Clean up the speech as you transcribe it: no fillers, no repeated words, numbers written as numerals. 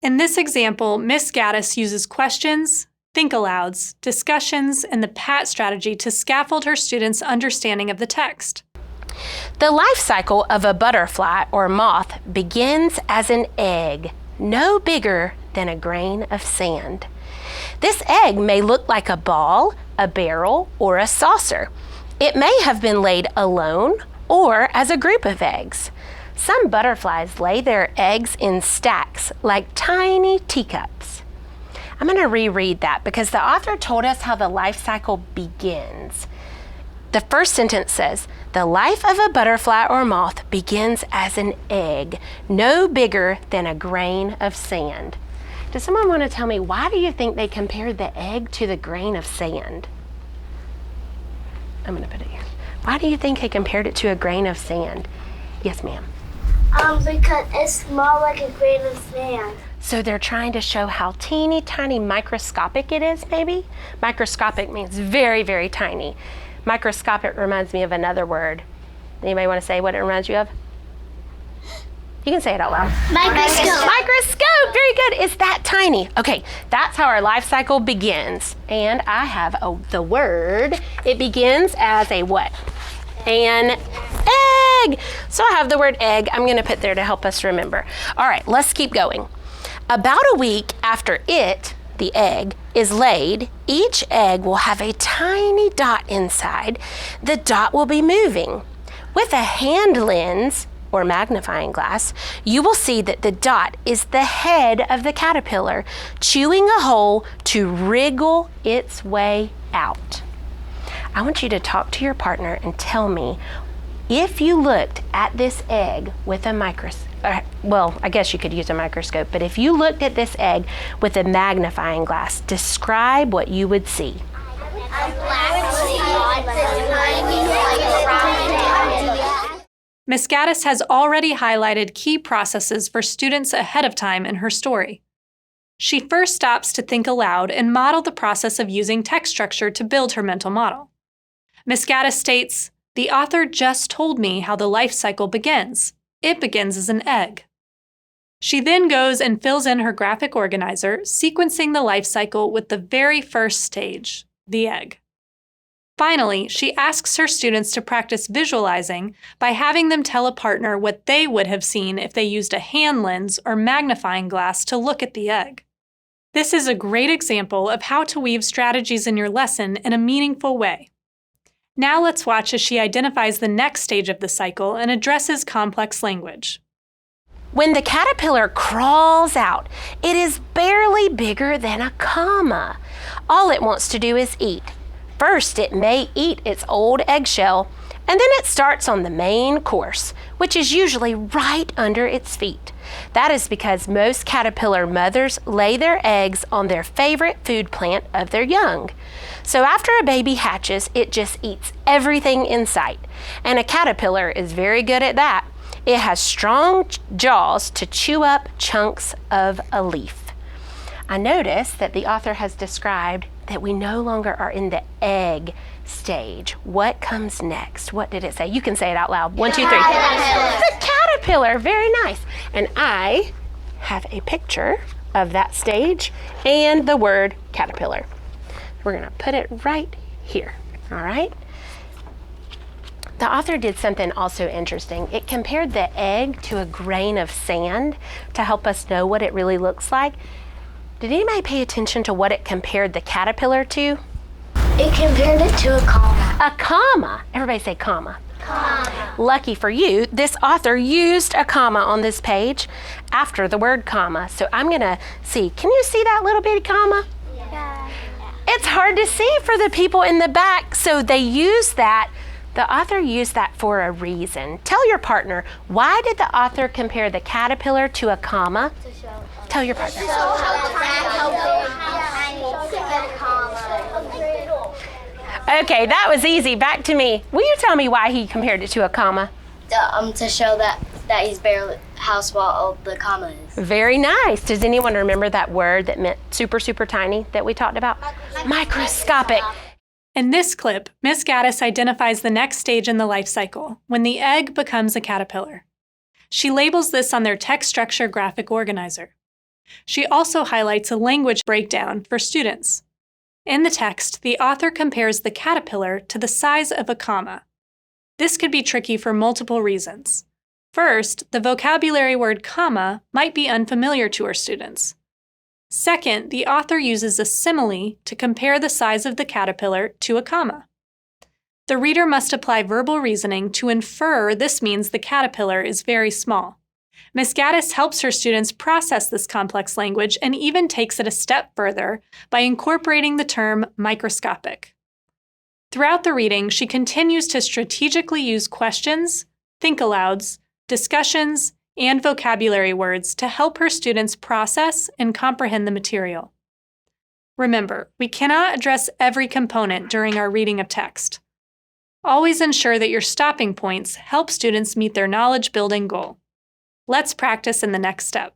In this example, Miss Gaddis uses questions, think-alouds, discussions, and the PAT strategy to scaffold her students' understanding of the text. The life cycle of a butterfly or moth begins as an egg, no bigger than a grain of sand. This egg may look like a ball, a barrel, or a saucer. It may have been laid alone or as a group of eggs. Some butterflies lay their eggs in stacks like tiny teacups. I'm going to reread that because the author told us how the life cycle begins. The first sentence says, "The life of a butterfly or moth begins as an egg, no bigger than a grain of sand." Does someone want to tell me, why do you think they compared the egg to the grain of sand? I'm going to put it here. Why do you think they compared it to a grain of sand? Yes, ma'am. Because it's small like a grain of sand. So they're trying to show how teeny tiny microscopic it is, maybe? Microscopic means very, very tiny. Microscopic reminds me of another word. Anybody want to say what it reminds you of? You can say it out loud. Microscope. Microscope, very good. It's that tiny. Okay, that's how our life cycle begins. And I have the word. It begins as a what? An egg. So I have the word egg. I'm going to put there to help us remember. All right, let's keep going. About a week after the egg, is laid, each egg will have a tiny dot inside. The dot will be moving. With a hand lens, or magnifying glass, you will see that the dot is the head of the caterpillar, chewing a hole to wriggle its way out. I want you to talk to your partner and tell me, if you looked at this egg with a microscope, well, I guess you could use a microscope, but if you looked at this egg with a magnifying glass, describe what you would see. Miss Gaddis has already highlighted key processes for students ahead of time in her story. She first stops to think aloud and model the process of using text structure to build her mental model. Miss Gaddis states, "The author just told me how the life cycle begins. It begins as an egg." She then goes and fills in her graphic organizer, sequencing the life cycle with the very first stage, the egg. Finally, she asks her students to practice visualizing by having them tell a partner what they would have seen if they used a hand lens or magnifying glass to look at the egg. This is a great example of how to weave strategies in your lesson in a meaningful way. Now let's watch as she identifies the next stage of the cycle and addresses complex language. When the caterpillar crawls out, it is barely bigger than a comma. All it wants to do is eat. First, it may eat its old eggshell, and then it starts on the main course, which is usually right under its feet. That is because most caterpillar mothers lay their eggs on their favorite food plant of their young. So after a baby hatches, it just eats everything in sight. And a caterpillar is very good at that. It has strong jaws to chew up chunks of a leaf. I notice that the author has described that we no longer are in the egg stage. What comes next? What did it say? You can say it out loud. 1, 2, 3. The caterpillar. Very nice. And I have a picture of that stage and the word caterpillar. We're going to put it right here. All right? The author did something also interesting. It compared the egg to a grain of sand to help us know what it really looks like. Did anybody pay attention to what it compared the caterpillar to? It compared it to a comma. A comma. Everybody say comma. Comma. Lucky for you, this author used a comma on this page after the word comma. So I'm going to see. Can you see that little bitty comma? Yeah. It's hard to see for the people in the back, so they use that. The author used that for a reason. Tell your partner, why did the author compare the caterpillar to a comma? Tell your partner. Okay, that was easy. Back to me. Will you tell me why he compared it to a comma? To show that he's barely how small the comma is. Very nice. Does anyone remember that word that meant super, super tiny that we talked about? Microscopic. In this clip, Miss Gaddis identifies the next stage in the life cycle, when the egg becomes a caterpillar. She labels this on their text structure graphic organizer. She also highlights a language breakdown for students. In the text, the author compares the caterpillar to the size of a comma. This could be tricky for multiple reasons. First, the vocabulary word comma might be unfamiliar to her students. Second, the author uses a simile to compare the size of the caterpillar to a comma. The reader must apply verbal reasoning to infer this means the caterpillar is very small. Ms. Gaddis helps her students process this complex language and even takes it a step further by incorporating the term microscopic. Throughout the reading, she continues to strategically use questions, think-alouds, discussions, and vocabulary words to help her students process and comprehend the material. Remember, we cannot address every component during our reading of text. Always ensure that your stopping points help students meet their knowledge-building goal. Let's practice in the next step.